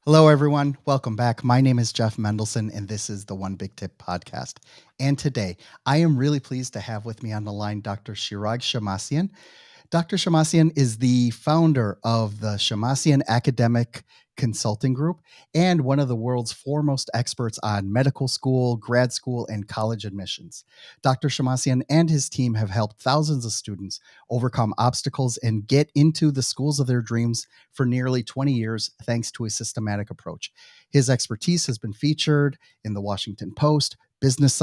Hello, everyone. Welcome back. My name is Jeff Mendelson, and this is the One Big Tip podcast. And today, I am really pleased to have with me on the line Dr. Shirag Shemmassian. Dr. Shemmassian is the founder of the Shemmassian Academic Consulting Group and one of the world's foremost experts on medical school, grad school, and college admissions. Dr. Shemmassian and his team have helped thousands of students overcome obstacles and get into the schools of their dreams for nearly 20 years, thanks to a systematic approach. His expertise has been featured in the Washington Post, Business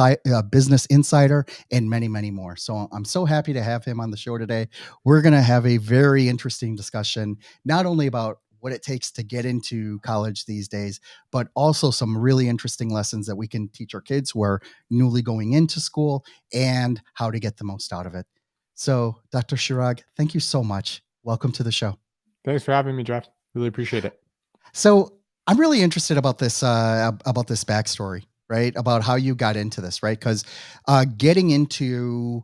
Insider, and many, many more. So I'm so happy to have him on the show today. We're going to have a very interesting discussion, not only about what it takes to get into college these days, but also some really interesting lessons that we can teach our kids who are newly going into school and how to get the most out of it. So, Dr. Shirag, thank you so much. Welcome to the show. Thanks for having me, Jeff. Really appreciate it. So, I'm really interested about this backstory, right? About how you got into this, right? Because getting into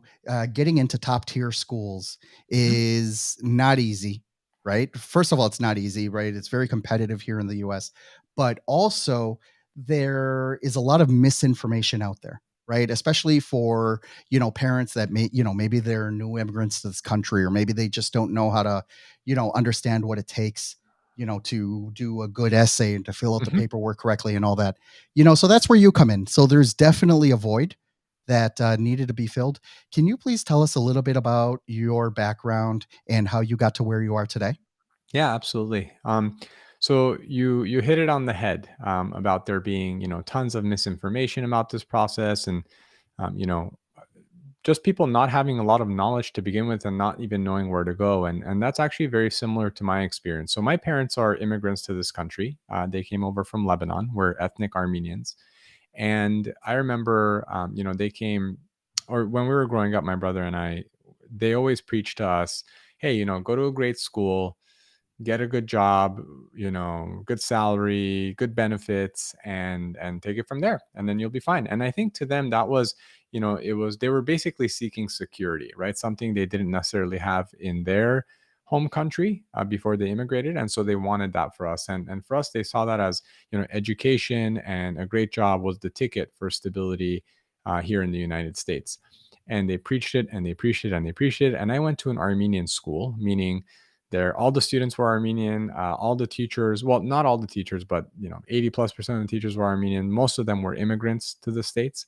top tier schools Mhm. is not easy, right? First of all, it's not easy, right? It's very competitive here in the U.S., but also there is a lot of misinformation out there, right? Especially for parents that maybe they're new immigrants to this country, or maybe they just don't know how to understand what it takes to do a good essay and to fill out the Mhm. paperwork correctly and all that. So that's where you come in. So there's definitely a void that needed to be filled. Can you please tell us a little bit about your background and how you got to where you are today? Yeah, absolutely. So you hit it on the head about there being tons of misinformation about this process, and um, you know just people not having a lot of knowledge to begin with and not even knowing where to go. And that's actually very similar to my experience. So my parents are immigrants to this country. They came over from Lebanon. We're ethnic Armenians, and I remember they came, or when we were growing up, my brother and I, they always preached to us, hey, go to a great school, get a good job, good salary, good benefits, and take it from there, and then you'll be fine. And I think to them that was, it was, they were basically seeking security, right? Something they didn't necessarily have in their home country before they immigrated, and so they wanted that for us. And for us, they saw that as, education and a great job was the ticket for stability here in the United States. And they preached it, and they preached it, and they preached it. And I went to an Armenian school, meaning there all the students were Armenian, all the teachers, well, not all the teachers, but 80+% of the teachers were Armenian. Most of them were immigrants to the States.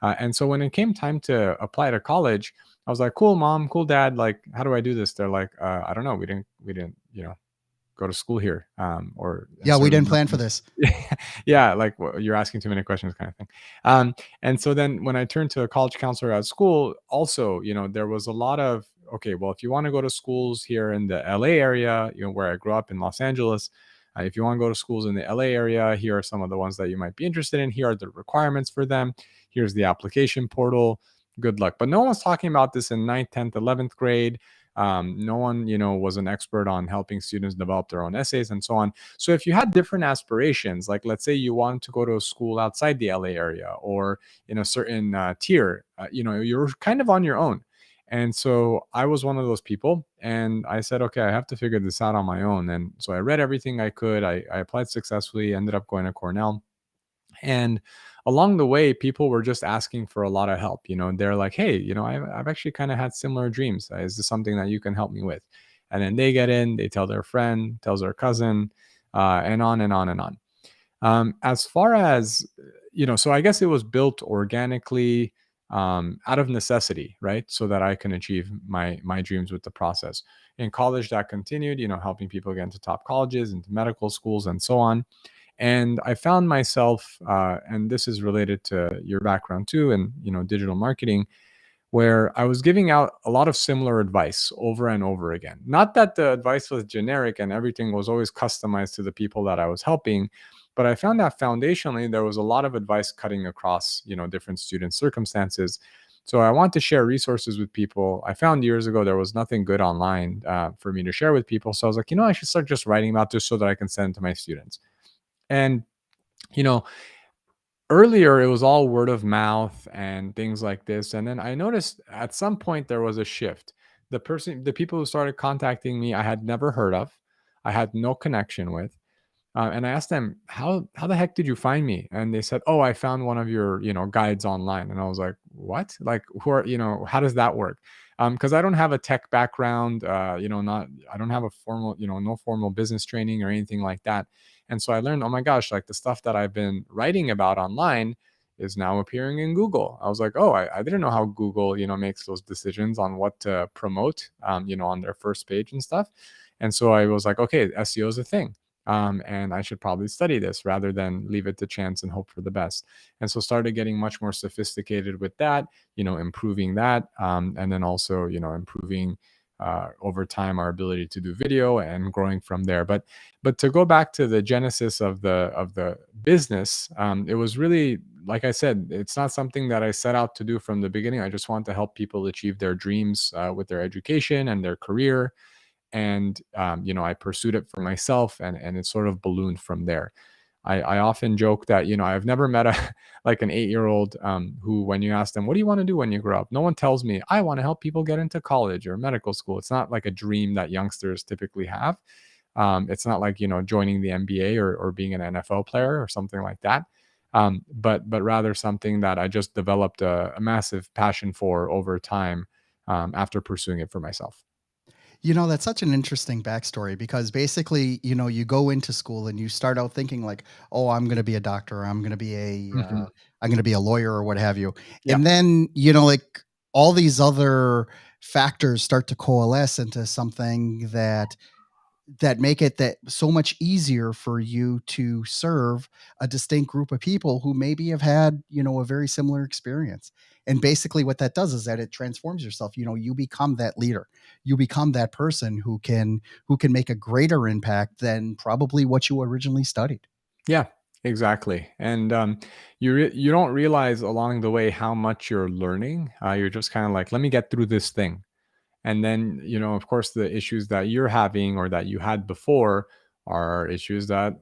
And so when it came time to apply to college, I was like, cool, mom, cool, dad, like, how do I do this? They're like, I don't know, we didn't go to school here, or Yeah, we certainly didn't not plan in for this. this. Yeah, like, well, you're asking too many questions, kind of thing. And so then when I turned to a college counselor at school, also, there was a lot of, okay, well, if you want to go to schools here in the LA area, where I grew up in Los Angeles, if you want to go to schools in the LA area, here are some of the ones that you might be interested in. Here are the requirements for them. Here's the application portal. Good luck. But no one was talking about this in 9th, 10th, 11th grade. No one, was an expert on helping students develop their own essays and so on. So if you had different aspirations, like let's say you wanted to go to a school outside the LA area or in a certain tier, you're kind of on your own. And so I was one of those people, and I said, okay, I have to figure this out on my own. And so I read everything I could. I applied successfully, ended up going to Cornell. And along the way, people were just asking for a lot of help. They're like, hey, I've actually kind of had similar dreams. Is this something that you can help me with? And then they get in, they tell their friend, tells their cousin, and on and on and on. As far as, so I guess it was built organically, out of necessity, right? So that I can achieve my dreams with the process. In college, that continued, helping people get into top colleges, into medical schools, and so on. And I found myself, and this is related to your background too, and digital marketing, where I was giving out a lot of similar advice over and over again. Not that the advice was generic and everything was always customized to the people that I was helping, but I found that foundationally there was a lot of advice cutting across, different student circumstances. So I want to share resources with people. I found years ago there was nothing good online for me to share with people. So I was like, I should start just writing about this so that I can send to my students. And you know, earlier it was all word of mouth and things like this. And then I noticed at some point there was a shift. The people who started contacting me, I had never heard of, I had no connection with. And I asked them, how the heck did you find me? And they said, oh, I found one of your, guides online. And I was like, what? Like, who are, how does that work? Because I don't have a tech background, not, I don't have a formal, no formal business training or anything like that. And so I learned, oh my gosh, like the stuff that I've been writing about online is now appearing in Google. I was like, oh, I didn't know how Google, makes those decisions on what to promote, on their first page and stuff. And so I was like, okay, SEO is a thing. And I should probably study this rather than leave it to chance and hope for the best. And so started getting much more sophisticated with that, improving that, and then also, improving over time our ability to do video and growing from there. But to go back to the genesis of the business, it was really, like I said, it's not something that I set out to do from the beginning. I just want to help people achieve their dreams with their education and their career. And I pursued it for myself, and it sort of ballooned from there. I often joke that I've never met a like an 8-year-old who, when you ask them, what do you want to do when you grow up, no one tells me I want to help people get into college or medical school. It's not like a dream that youngsters typically have. It's not like joining the NBA or being an NFL player or something like that. But rather something that I just developed a massive passion for over time, after pursuing it for myself. That's such an interesting backstory because basically, you go into school and you start out thinking like, "Oh, I'm going to be a doctor. Or Mhm. I'm going to be a lawyer or what have you." Yeah. And then, like all these other factors start to coalesce into something that make it that so much easier for you to serve a distinct group of people who maybe have had, a very similar experience. And basically what that does is that it transforms yourself. You become that leader. You become that person who can make a greater impact than probably what you originally studied. Yeah, exactly. And you don't realize along the way how much you're learning. You're just kind of like, let me get through this thing. And then, of course, the issues that you're having or that you had before are issues that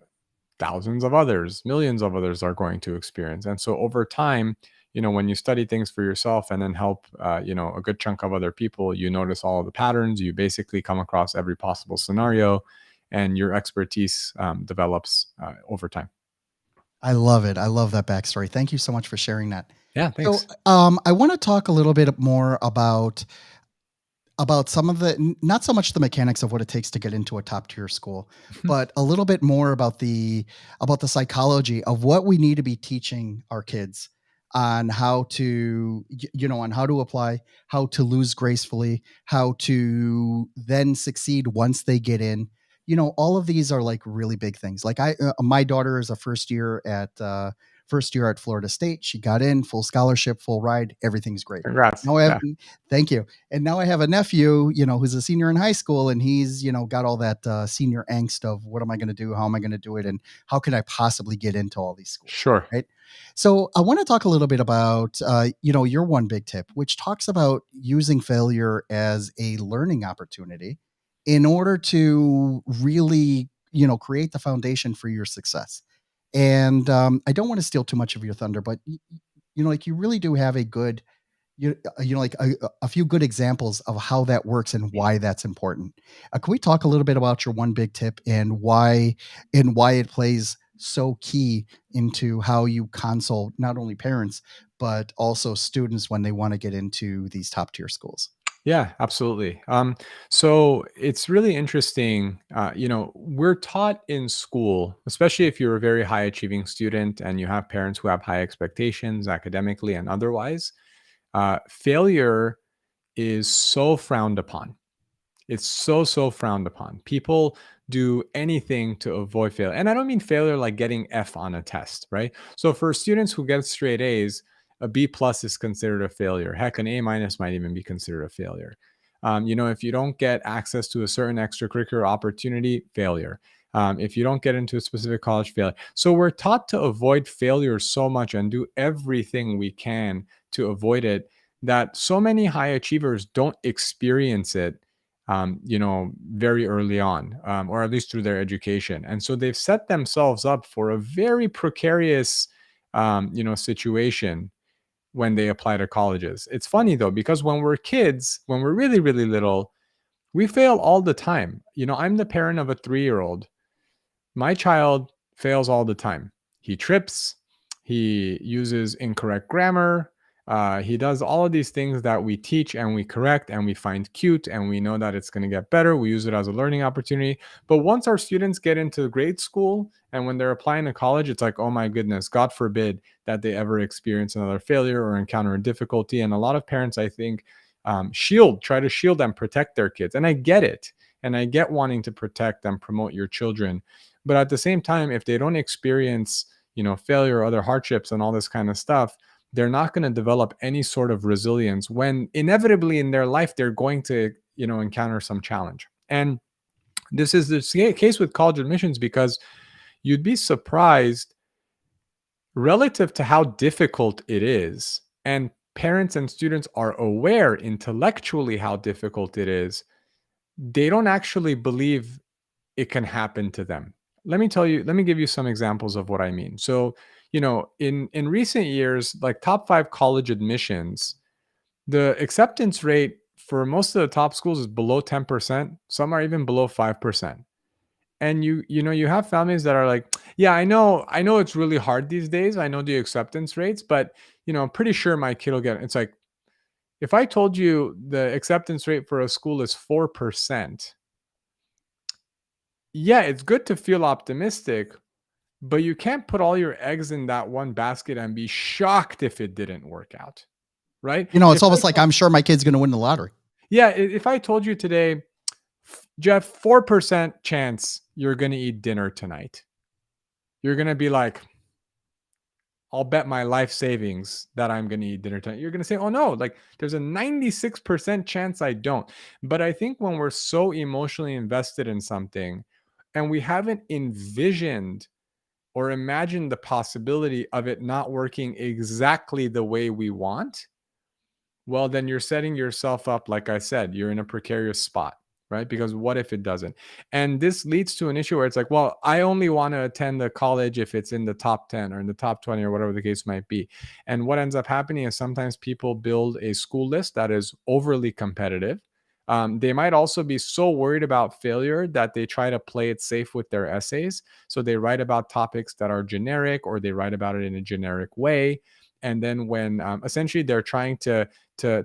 thousands of others, millions of others are going to experience. And so over time, when you study things for yourself and then help, a good chunk of other people, you notice all of the patterns. You basically come across every possible scenario, and your expertise develops over time. I love it. I love that backstory. Thank you so much for sharing that. Yeah, So, thanks. I want to talk a little bit more about some of the not so much the mechanics of what it takes to get into a top tier school, but a little bit more about the psychology of what we need to be teaching our kids on how to on how to apply, how to lose gracefully, how to then succeed once they get in. All of these are like really big things. Like my daughter is a first year at Florida State. She got in full scholarship, full ride, everything's great. Congrats. Now I have Yeah, Thank you. And now I have a nephew, who's a senior in high school, and he's, got all that senior angst of what am I going to do? How am I going to do it? And how can I possibly get into all these schools? sure. Right. So I want to talk a little bit about, your one big tip, which talks about using failure as a learning opportunity in order to really, create the foundation for your success. And I don't want to steal too much of your thunder, but like you really do have a good like a few good examples of how that works and why that's important. Can we talk a little bit about your one big tip and why it plays so key into how you console not only parents but also students when they want to get into these top tier schools? Yeah, absolutely. So it's really interesting. We're taught in school, especially if you're a very high achieving student and you have parents who have high expectations academically and otherwise, failure is so frowned upon. It's so frowned upon. People do anything to avoid failure. And I don't mean failure like getting F on a test, right? So for students who get straight A's, a B plus is considered a failure. Heck, an A minus might even be considered a failure. If you don't get access to a certain extracurricular opportunity, failure. If you don't get into a specific college, failure. So we're taught to avoid failure so much and do everything we can to avoid it, that so many high achievers don't experience it, very early on, or at least through their education. And so they've set themselves up for a very precarious, situation when they apply to colleges. It's funny though, because when we're kids, when we're really, really little, we fail all the time. I'm the parent of a 3-year-old. My child fails all the time. He trips, he uses incorrect grammar, he does all of these things that we teach and we correct and we find cute and we know that it's going to get better. We use it as a learning opportunity. But once our students get into grade school and when they're applying to college, it's like, oh my goodness, God forbid that they ever experience another failure or encounter a difficulty. And a lot of parents, I think, try to shield and protect their kids. And I get it. And I get wanting to protect and promote your children. But at the same time, if they don't experience, failure or other hardships and all this kind of stuff, they're not going to develop any sort of resilience when inevitably in their life they're going to, encounter some challenge. And this is the case with college admissions because you'd be surprised relative to how difficult it is. And parents and students are aware intellectually how difficult it is. They don't actually believe it can happen to them. Let me give you some examples of what I mean. So, in recent years, like top 5 college admissions, the acceptance rate for most of the top schools is below 10%. Some are even below 5%. And you have families that are like, yeah, I know it's really hard these days. I know the acceptance rates, but I'm pretty sure my kid will get it. It's like, if I told you the acceptance rate for a school is 4%, yeah, it's good to feel optimistic, but you can't put all your eggs in that one basket and be shocked if it didn't work out, right? It's almost like I'm sure my kid's going to win the lottery. Yeah, if I told you today, Jeff, 4% chance you're going to eat dinner tonight, you're going to be like, I'll bet my life savings that I'm going to eat dinner tonight. You're going to say, oh no, like there's a 96% chance I don't. But I think when we're so emotionally invested in something and we haven't envisioned or imagine the possibility of it not working exactly the way we want, well, then you're setting yourself up. Like I said, you're in a precarious spot, right? Because what if it doesn't? And this leads to an issue where it's like, well, I only want to attend the college if it's in the top 10 or in the top 20 or whatever the case might be. And what ends up happening is sometimes people build a school list that is overly competitive. They might also be so worried about failure that they try to play it safe with their essays. So they write about topics that are generic or they write about it in a generic way. And then when essentially they're trying to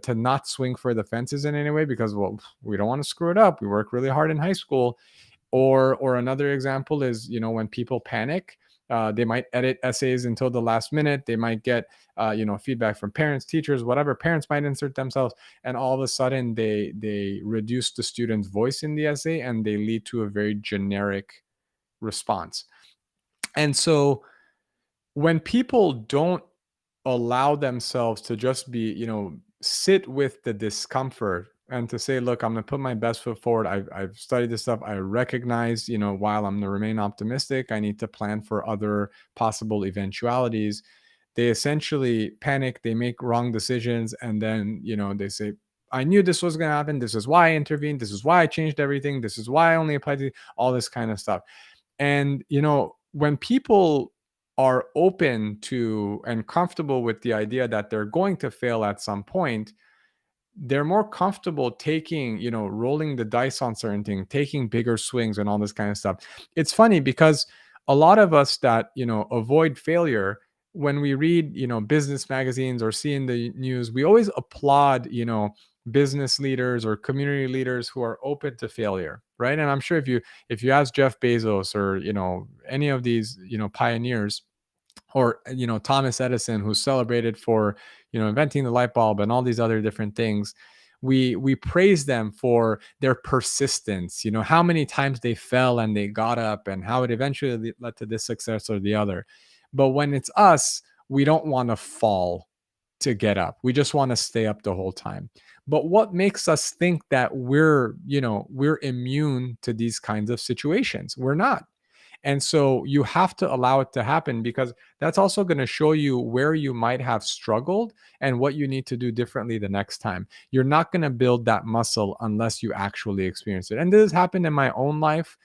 not swing for the fences in any way because, well, we don't want to screw it up. We work really hard in high school. Or another example is, when people panic, they might edit essays until the last minute. They might get feedback from parents, teachers, whatever. Parents might insert themselves, and all of a sudden they reduce the student's voice in the essay and they lead to a very generic response. And so when people don't allow themselves to just be, sit with the discomfort and to say, look, I'm going to put my best foot forward. I've studied this stuff. I recognize, while I'm going to remain optimistic, I need to plan for other possible eventualities. They essentially panic, they make wrong decisions, and then, they say, I knew this was going to happen. This is why I intervened. This is why I changed everything. This is why I only applied to all this kind of stuff. And, when people are open to and comfortable with the idea that they're going to fail at some point, they're more comfortable taking, rolling the dice on certain things, taking bigger swings and all this kind of stuff. It's funny because a lot of us that, avoid failure, when we read, business magazines or see in the news, we always applaud, business leaders or community leaders who are open to failure, right? And I'm sure if you ask Jeff Bezos or, any of these, pioneers, or Thomas Edison, who's celebrated for inventing the light bulb and all these other different things, we praise them for their persistence, how many times they fell and they got up and how it eventually led to this success or the other. But when it's us, we don't want to fall to get up. We just want to stay up the whole time. But what makes us think that we're immune to these kinds of situations? We're not. And so you have to allow it to happen because that's also going to show you where you might have struggled and what you need to do differently the next time. You're not going to build that muscle unless you actually experience it. And this has happened in my own life.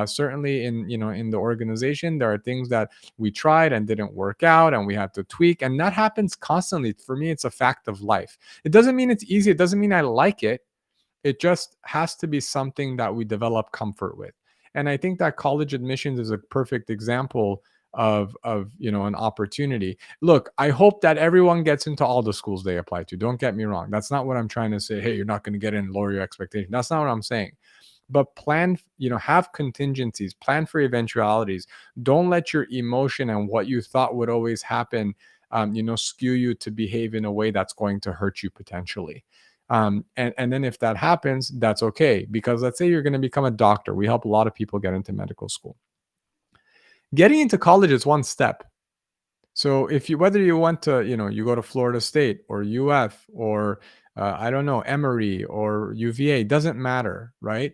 Certainly in the organization, there are things that we tried and didn't work out and we had to tweak. And that happens constantly. For me, it's a fact of life. It doesn't mean it's easy. It doesn't mean I like it. It just has to be something that we develop comfort with. And I think that college admissions is a perfect example of an opportunity. Look, I hope that everyone gets into all the schools they apply to. Don't get me wrong. That's not what I'm trying to say. Hey, you're not going to get in, lower your expectation. That's not what I'm saying. But plan, have contingencies, plan for eventualities. Don't let your emotion and what you thought would always happen, skew you to behave in a way that's going to hurt you potentially. And then if that happens, that's okay. Because let's say you're going to become a doctor. We help a lot of people get into medical school. Getting into college is one step. So if you, whether you went to, you go to Florida State or UF or I don't know, Emory or UVA, doesn't matter, right?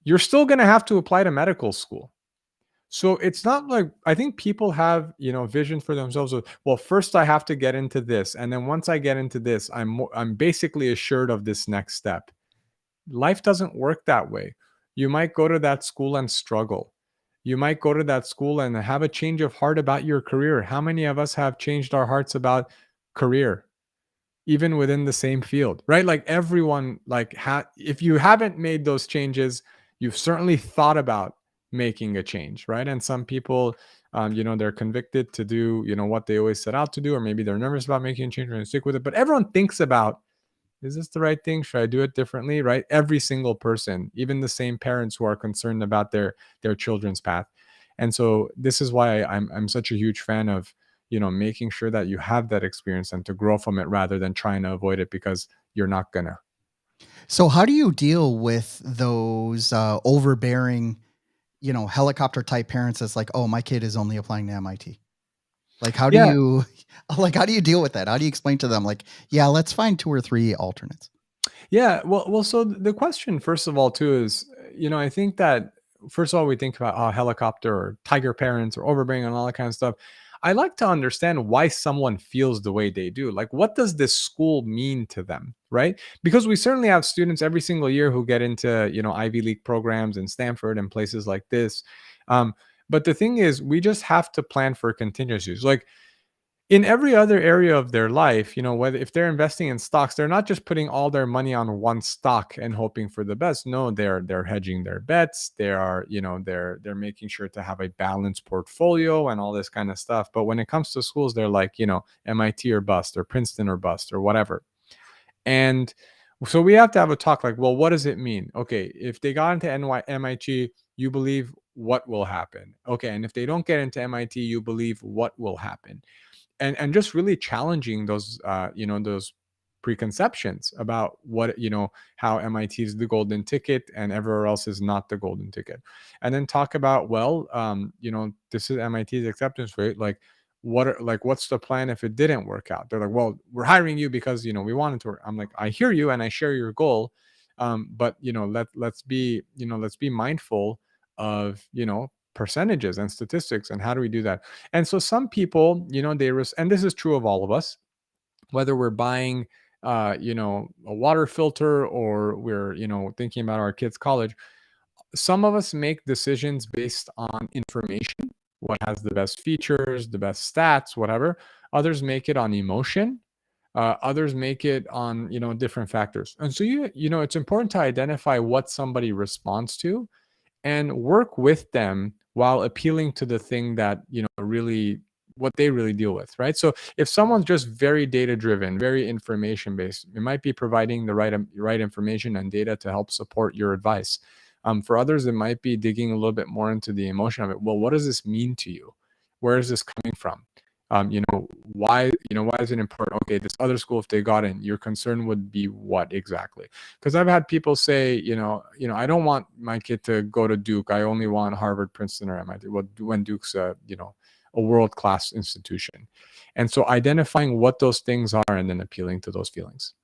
You're still going to have to apply to medical school. So it's not like, I think people have, vision for themselves of, well, first I have to get into this, and then once I get into this, I'm basically assured of this next step. Life doesn't work that way. You might go to that school and struggle. You might go to that school and have a change of heart about your career. How many of us have changed our hearts about career, even within the same field, right? Like everyone, like if you haven't made those changes, you've certainly thought about making a change, right? And some people, they're convicted to do, what they always set out to do, or maybe they're nervous about making a change and stick with it. But everyone thinks about, is this the right thing? Should I do it differently? Right? Every single person, even the same parents who are concerned about their children's path. And so this is why I'm such a huge fan of, making sure that you have that experience and to grow from it rather than trying to avoid it because you're not gonna. So how do you deal with those overbearing, helicopter type parents that's like, oh, my kid is only applying to MIT? Like, how do Yeah, you how do you deal with that? How do you explain to them like, yeah, let's find 2 or 3 alternates? yeah. Well. So the question, first of all, too, is, I think that first of all, we think about helicopter or tiger parents or overbearing and all that kind of stuff. I like to understand why someone feels the way they do. Like, what does this school mean to them, right? Because we certainly have students every single year who get into, Ivy League programs in Stanford and places like this. Um, but the thing is, we just have to plan for contingencies. Like, in every other area of their life, whether if they're investing in stocks, they're not just putting all their money on one stock and hoping for the best. No, they're hedging their bets. They are, they're making sure to have a balanced portfolio and all this kind of stuff. But when it comes to schools, they're like, MIT or bust or Princeton or bust or whatever. And so we have to have a talk like, well, what does it mean? Okay, if they got into MIT, you believe what will happen. Okay, and if they don't get into MIT, you believe what will happen, and just really challenging those those preconceptions about what, how MIT is the golden ticket and everywhere else is not the golden ticket. And then talk about, well, this is MIT's acceptance rate, like what's the plan if it didn't work out? They're like, well, we're hiring you because we wanted to work. I'm like, I hear you and I share your goal, but let's be mindful of percentages and statistics, and how do we do that? And so some people, and this is true of all of us, whether we're buying, a water filter or we're, thinking about our kids' college, some of us make decisions based on information, what has the best features, the best stats, whatever. Others make it on emotion. Others make it on, different factors. And so it's important to identify what somebody responds to and work with them while appealing to the thing that really what they really deal with, right? So if someone's just very data driven, very information based, it might be providing the right information and data to help support your advice. For others, it might be digging a little bit more into the emotion of it. Well, what does this mean to you? Where is this coming from? Why is it important? Okay, this other school, if they got in, your concern would be what exactly? Because I've had people say, I don't want my kid to go to Duke. I only want Harvard, Princeton, or MIT. Well, when Duke's a world-class institution. And so identifying what those things are and then appealing to those feelings.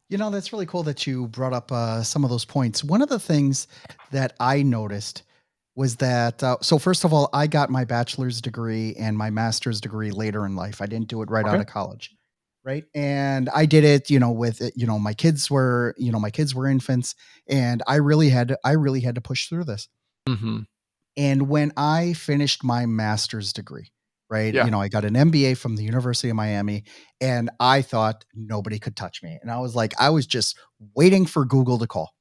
That's really cool that you brought up some of those points. One of the things that I noticed was that, so first of all, I got my bachelor's degree and my master's degree later in life. I didn't do it right out Okay. of college. Right. And I did it, with it, my kids were infants, and I really had to push through this. Mm-hmm. And when I finished my master's degree, right, Yeah. I got an MBA from the University of Miami, and I thought nobody could touch me. And I was like, I was just waiting for Google to call.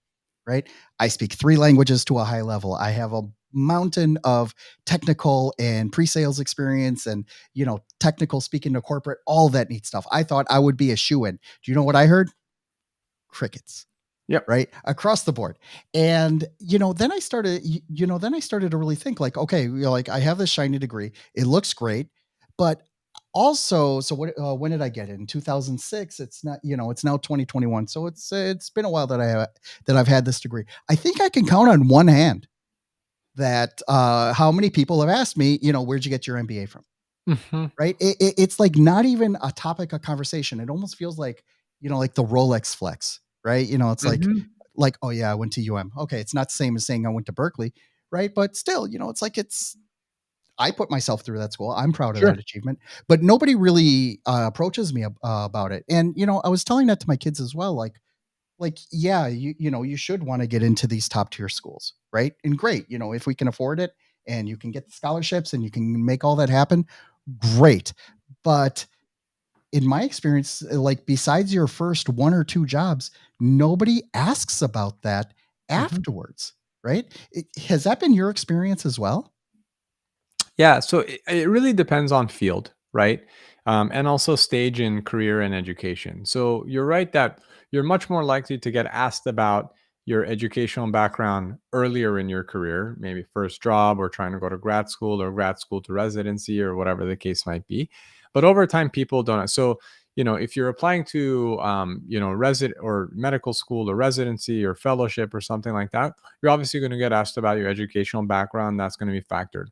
right? I speak 3 languages to a high level. I have a mountain of technical and pre-sales experience and, technical speaking to corporate, all that neat stuff. I thought I would be a shoo-in. Do you know what I heard? Crickets, Yep. right? Across the board. And, then I started to really think like, okay, like I have this shiny degree. It looks great, but also, so when did I get it? In 2006. It's not, it's now 2021. So it's been a while that I've had this degree. I think I can count on one hand that how many people have asked me, where'd you get your MBA from? Mhm. Right? It's like not even a topic of conversation. It almost feels like, like the Rolex flex, right? It's Mhm. like, oh yeah, I went to UM. Okay, it's not the same as saying I went to Berkeley, right? But still, it's like I put myself through that school. I'm proud of Sure. that achievement, but nobody really approaches me about it. And I was telling that to my kids as well. Like yeah, you should want to get into these top tier schools, right? And great, if we can afford it and you can get the scholarships and you can make all that happen, great. But in my experience, like besides your first one or two jobs, nobody asks about that Mhm. afterwards, right? Has that been your experience as well? Yeah, so it really depends on field, right? And also stage in career and education. So you're right that you're much more likely to get asked about your educational background earlier in your career, maybe first job or trying to go to grad school to residency or whatever the case might be. But over time, people don't. So, if you're applying to, resident or medical school or residency or fellowship or something like that, you're obviously going to get asked about your educational background. That's going to be factored,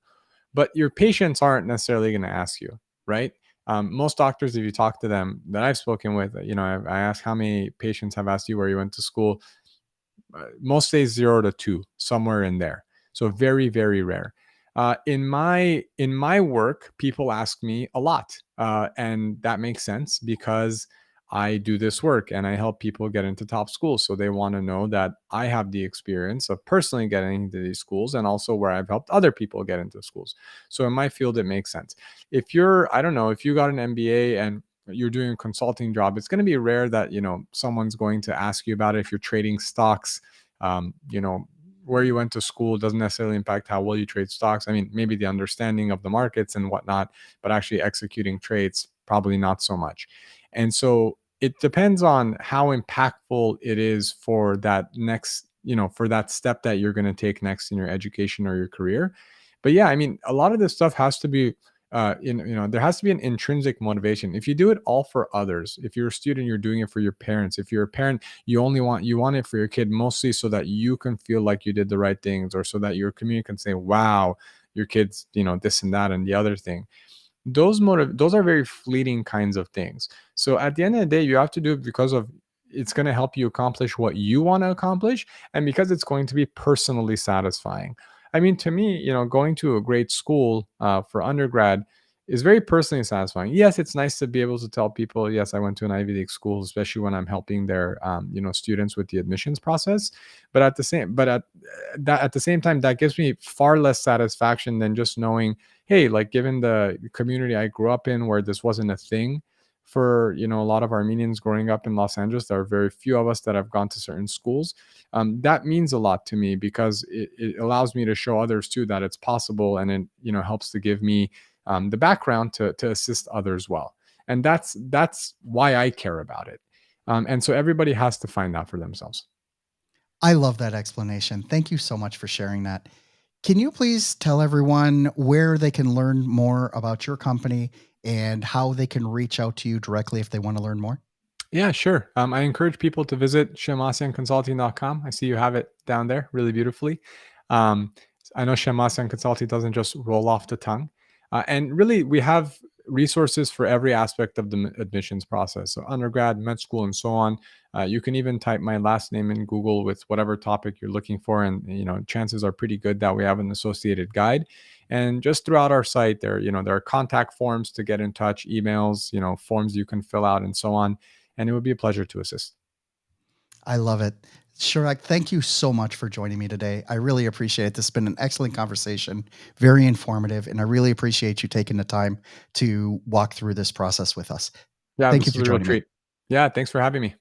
but your patients aren't necessarily going to ask you, right? Most doctors, if you talk to them that I've spoken with, I ask how many patients have asked you where you went to school. Most days 0 to 2, somewhere in there. So very, very rare. In my work, people ask me a lot, and that makes sense because I do this work and I help people get into top schools. So they want to know that I have the experience of personally getting into these schools and also where I've helped other people get into schools. So in my field, it makes sense. If you're, I don't know, if you got an MBA and you're doing a consulting job, it's going to be rare that someone's going to ask you about it. If you're trading stocks, um, you know where you went to school doesn't necessarily impact how well you trade stocks. I mean, maybe the understanding of the markets and whatnot, but actually executing trades, probably not so much. And so it depends on how impactful it is for that next, for that step that you're going to take next in your education or your career. But yeah, I mean, a lot of this stuff has to be, there has to be an intrinsic motivation. If you do it all for others, if you're a student, you're doing it for your parents. If you're a parent, you want it for your kid mostly so that you can feel like you did the right things, or so that your community can say, wow, your kids, this and that and the other thing. Those are very fleeting kinds of things. So at the end of the day, you have to do it because of it's going to help you accomplish what you want to accomplish, and because it's going to be personally satisfying. I mean, to me, going to a great school for undergrad is very personally satisfying. Yes, it's nice to be able to tell people, yes, I went to an Ivy League school, especially when I'm helping their students with the admissions process. But at the same time, that gives me far less satisfaction than just knowing, hey, like given the community I grew up in where this wasn't a thing for a lot of Armenians growing up in Los Angeles, there are very few of us that have gone to certain schools. That means a lot to me because it allows me to show others too that it's possible, and it helps to give me the background to assist others well. And that's why I care about it. And so everybody has to find that for themselves. I love that explanation. Thank you so much for sharing that. Can you please tell everyone where they can learn more about your company and how they can reach out to you directly if they want to learn more? Yeah, sure. I encourage people to visit shemmassianconsulting.com. I see you have it down there really beautifully. Um, I know Shemmassian Consulting doesn't just roll off the tongue. And really, we have resources for every aspect of the admissions process. So, undergrad, med school, and so on. You can even type my last name in Google with whatever topic you're looking for. And, chances are pretty good that we have an associated guide. And just throughout our site, there are contact forms to get in touch, emails, forms you can fill out, and so on, and it would be a pleasure to assist. I love it. Shirag, thank you so much for joining me today. I really appreciate it. This has been an excellent conversation, very informative, and I really appreciate you taking the time to walk through this process with us. Yeah, Thank this you was for a real joining me. treat. Yeah, thanks for having me.